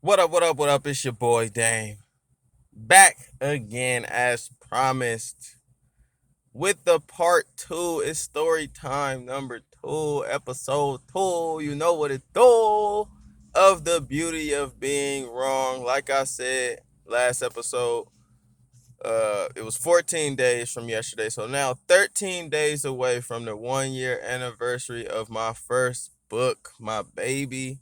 What up, what up, what up? It's your boy Dame. Back again as promised with the part two. It's story time number two, episode two. You know what it do of the beauty of being wrong. Like I said last episode, it was 14 days from yesterday. So now 13 days away from the 1 year anniversary of my first book, my baby.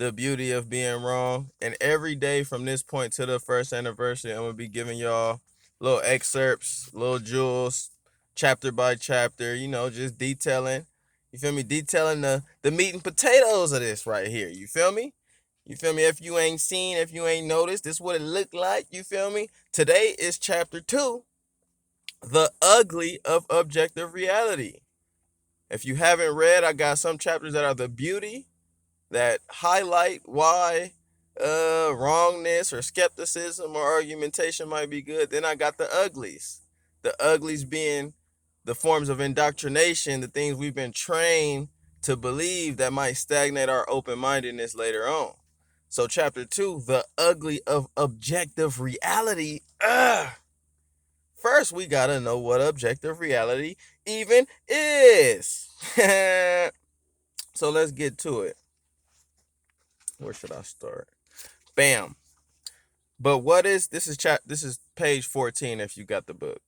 The beauty of being wrong. And every day from this point to the first anniversary, I'm gonna be giving y'all little excerpts, little jewels, chapter by chapter, just detailing. You feel me? Detailing the meat and potatoes of this right here. You feel me? You feel me? If you ain't seen, if you ain't noticed, this is what it looked like. You feel me? Today is chapter two, the ugly of objective reality. If you haven't read, I got some chapters that are the beauty that highlight why wrongness or skepticism or argumentation might be good. Then I got the uglies. The uglies being the forms of indoctrination, the things we've been trained to believe that might stagnate our open-mindedness later on. So chapter two, the ugly of objective reality. First, we gotta know what objective reality even is. So let's get to it. Where should I start? Bam. But what is this is page 14 if you got the book.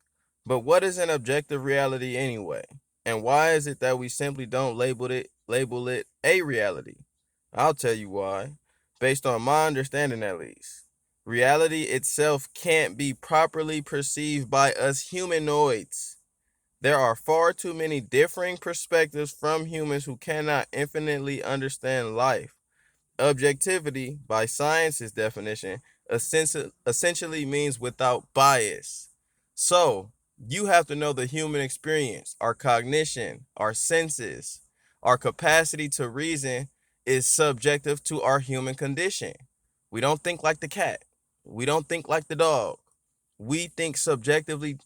But what is an objective reality anyway? And why is it that we simply don't label it a reality? I'll tell you why. Based on my understanding at least. Reality itself can't be properly perceived by us humanoids. There are far too many differing perspectives from humans who cannot infinitely understand life. Objectivity, by science's definition, essentially means without bias. So, you have to know the human experience, our cognition, our senses, our capacity to reason is subjective to our human condition. We don't think like the cat. We don't think like the dog. We think subjectively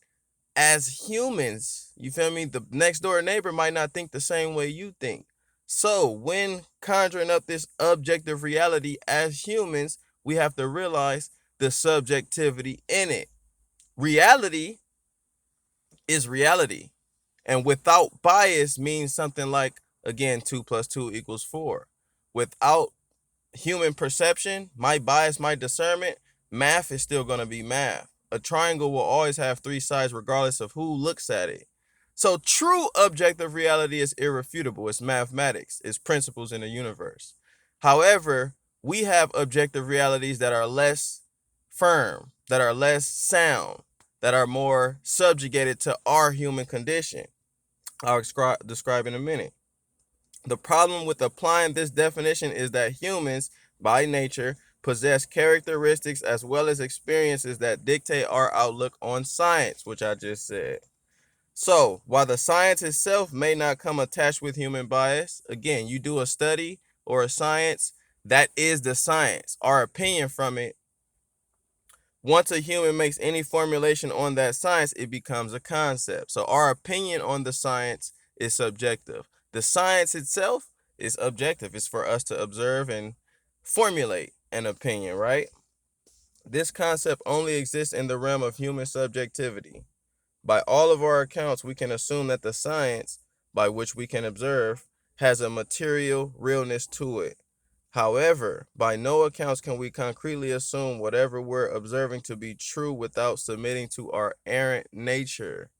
as humans. You feel me? The next door neighbor might not think the same way you think. So, when conjuring up this objective reality as humans, we have to realize the subjectivity in it. Reality is reality. And without bias means something like, again, 2 plus 2 equals 4. Without human perception, my bias, my discernment, math is still going to be math. A triangle will always have three sides regardless of who looks at it. So true objective reality is irrefutable. It's mathematics. It's principles in the universe. However, we have objective realities that are less firm, that are less sound, that are more subjugated to our human condition. I'll describe in a minute. The problem with applying this definition is that humans, by nature, possess characteristics as well as experiences that dictate our outlook on science, which I just said. So, while the science itself may not come attached with human bias, again, you do a study or a science, that is the science. Our opinion from it, once a human makes any formulation on that science, it becomes a concept. So our opinion on the science is subjective. The science itself is objective. It's for us to observe and formulate an opinion, right? This concept only exists in the realm of human subjectivity. By all of our accounts, we can assume that the science, by which we can observe, has a material realness to it. However, by no accounts can we concretely assume whatever we're observing to be true without submitting to our errant nature.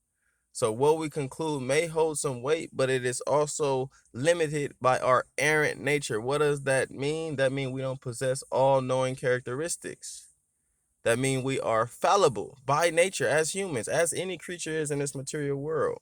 So what we conclude may hold some weight, but it is also limited by our errant nature. What does that mean? That means we don't possess all knowing characteristics. That means we are fallible by nature as humans, as any creature is in this material world.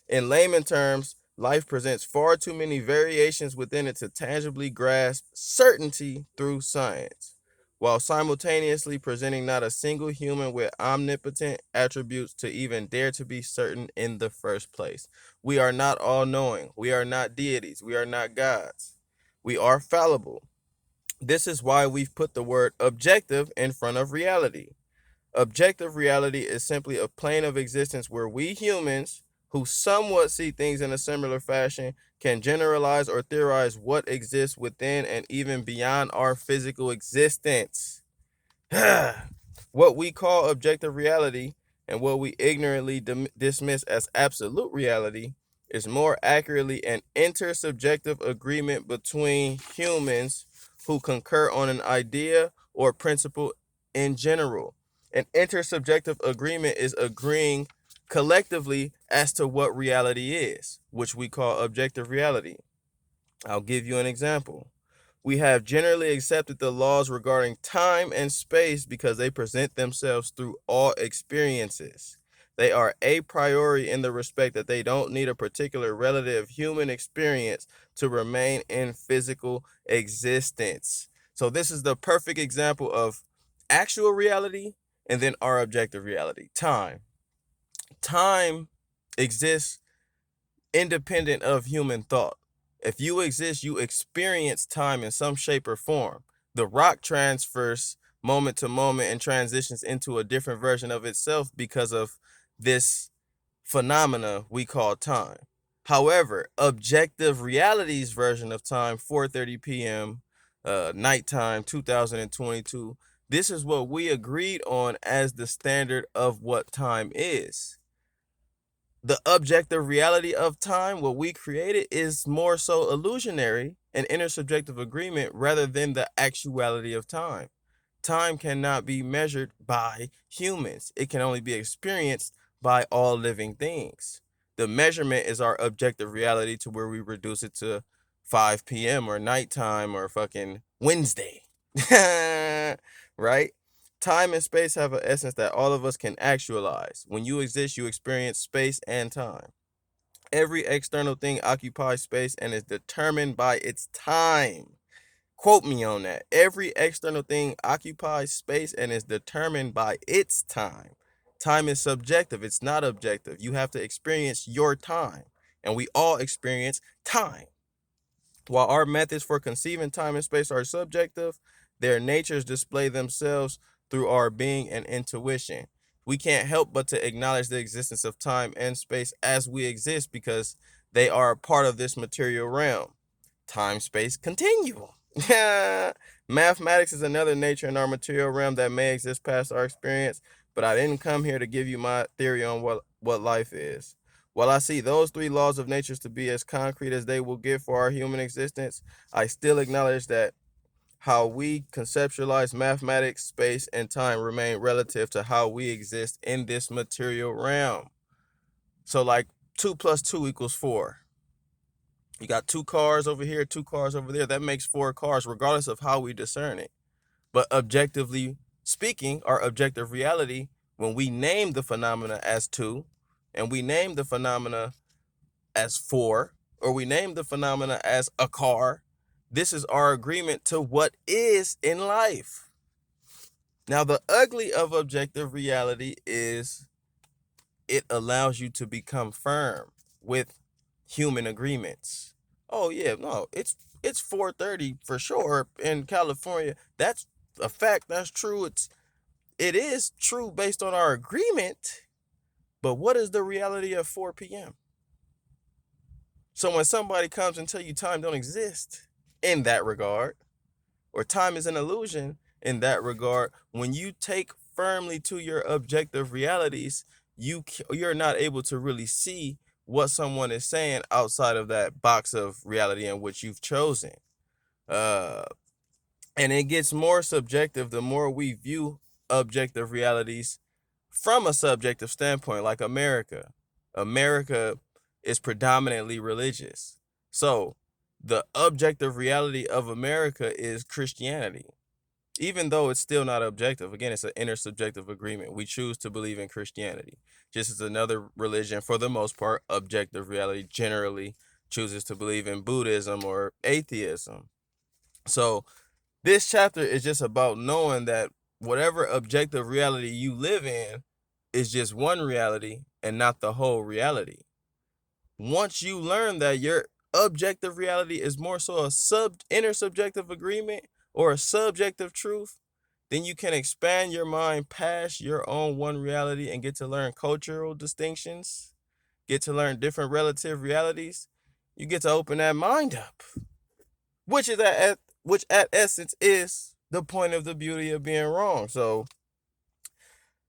In layman terms, life presents far too many variations within it to tangibly grasp certainty through science, while simultaneously presenting not a single human with omnipotent attributes to even dare to be certain in the first place. We are not all knowing. We are not deities. We are not gods. We are fallible. This is why we've put the word objective in front of reality. Objective reality is simply a plane of existence where we humans who somewhat see things in a similar fashion can generalize or theorize what exists within and even beyond our physical existence. What we call objective reality and what we ignorantly dismiss as absolute reality is more accurately an intersubjective agreement between humans who concur on an idea or principle in general. An intersubjective agreement is agreeing collectively as to what reality is, which we call objective reality. I'll give you an example. We have generally accepted the laws regarding time and space because they present themselves through all experiences. They are a priori in the respect that they don't need a particular relative human experience to remain in physical existence. So, this is the perfect example of actual reality and then our objective reality. Time exists independent of human thought. If you exist, you experience time in some shape or form. The rock transfers moment to moment and transitions into a different version of itself because of this phenomena we call time. However, objective reality's version of time, 4:30 p.m., nighttime, 2022, this is what we agreed on as the standard of what time is. The objective reality of time, what we created, is more so illusionary and intersubjective agreement rather than the actuality of time. Time cannot be measured by humans. It can only be experienced by all living things. The measurement is our objective reality to where we reduce it to 5 p.m. or nighttime or fucking Wednesday. Right? Time and space have an essence that all of us can actualize. When you exist, you experience space and time. Every external thing occupies space and is determined by its time. Quote me on that. Every external thing occupies space and is determined by its time. Time is subjective, it's not objective. You have to experience your time, and we all experience time. While our methods for conceiving time and space are subjective, their natures display themselves through our being and intuition. We can't help but to acknowledge the existence of time and space as we exist because they are a part of this material realm. Time space continuum. Mathematics is another nature in our material realm that may exist past our experience, but I didn't come here to give you my theory on what life is. While I see those three laws of nature to be as concrete as they will get for our human existence, I still acknowledge that how we conceptualize mathematics, space, and time remain relative to how we exist in this material realm. So, like 2 plus 2 equals 4. You got 2 cars over here, 2 cars over there. That makes 4 cars, regardless of how we discern it. But objectively speaking, our objective reality, when we name the phenomena as 2, and we name the phenomena as 4, or we name the phenomena as a car, this is our agreement to what is in life. Now, the ugly of objective reality is it allows you to become firm with human agreements. Oh yeah, no, it's 4:30 for sure in California. That's a fact. That's true. It is true based on our agreement. But what is the reality of 4 p.m.? So when somebody comes and tell you time don't exist in that regard, or time is an illusion in that regard, when you take firmly to your objective realities, you're not able to really see what someone is saying outside of that box of reality in which you've chosen. Uh, and it gets more subjective the more we view objective realities from a subjective standpoint, like America. America is predominantly religious. So the objective reality of America is Christianity. Even though it's still not objective, again, it's an intersubjective agreement. We choose to believe in Christianity. Just as another religion, for the most part, objective reality generally chooses to believe in Buddhism or atheism. So this chapter is just about knowing that whatever objective reality you live in is just one reality and not the whole reality. Once you learn that your objective reality is more so a intersubjective agreement or a subjective truth, then you can expand your mind past your own one reality and get to learn cultural distinctions, get to learn different relative realities, you get to open that mind up, which at essence is the point of the beauty of being wrong. So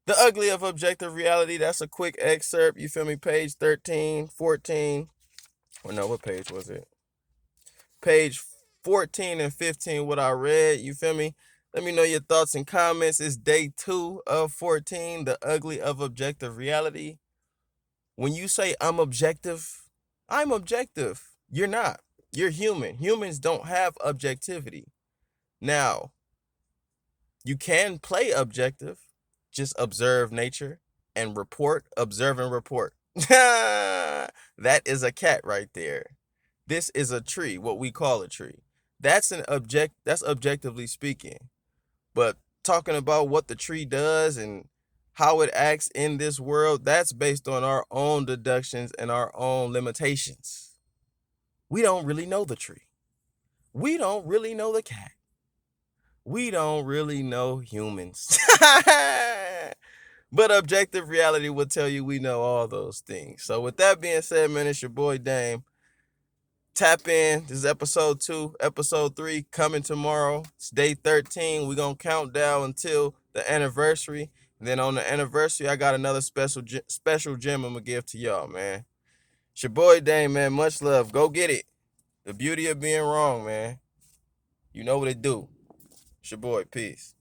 the ugly of objective reality, that's a quick excerpt. You feel me? Page 13, 14. Or no, what page was it? Page 14 and 15, what I read. You feel me? Let me know your thoughts and comments. It's day 2 of 14, the ugly of objective reality. When you say I'm objective, I'm objective. You're not. You're human. Humans don't have objectivity. Now, you can play objective, just observe nature and report, observe and report. That is a cat right there. This is a tree, what we call a tree. That's objectively speaking. But talking about what the tree does and how it acts in this world, that's based on our own deductions and our own limitations. We don't really know the tree. We don't really know the cat. We don't really know humans. But objective reality will tell you we know all those things. So with that being said, man, it's your boy Dame. Tap in. This is episode 2. Episode 3 coming tomorrow. It's day 13. We're going to count down until the anniversary. And then on the anniversary, I got another special gem I'm going to give to y'all, man. It's your boy Dame, man. Much love. Go get it. The beauty of being wrong, man. You know what it do. It's your boy. Peace.